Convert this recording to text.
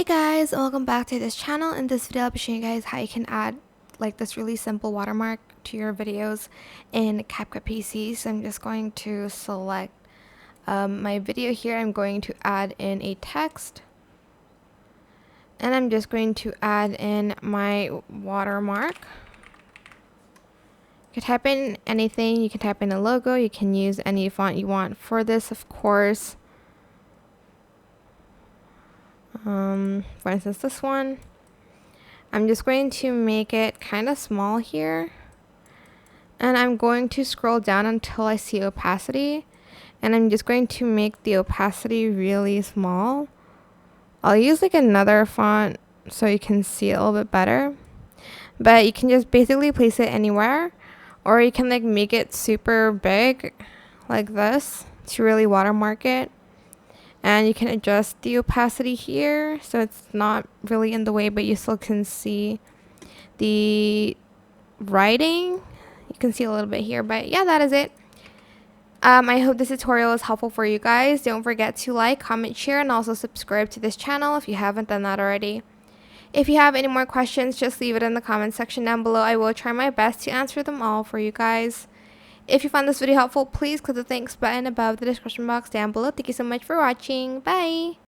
Hey guys, welcome back to this channel. In this video I'll be showing you guys how you can add like this really simple watermark to your videos in CapCut PC. So I'm just going to select my video here. I'm going to add in a text and I'm just going to add in my watermark. You can type in anything, you can type in a logo, you can use any font you want for this, of course. For instance, this one. I'm just going to make it kind of small here. And I'm going to scroll down until I see opacity. And I'm just going to make the opacity really small. I'll use like another font so you can see it a little bit better. But you can just basically place it anywhere. Or you can like make it super big like this to really watermark it. And you can adjust the opacity here so it's not really in the way, but you still can see the writing. You can see a little bit here, but yeah, that is it. I hope this tutorial is helpful for you guys. Don't forget to like, comment, share, and also subscribe to this channel if you haven't done that already. If you have any more questions, just leave it in the comment section down below. I will try my best to answer them all for you guys. If you found this video helpful, please click the thanks button above the description box down below. Thank you so much for watching. Bye!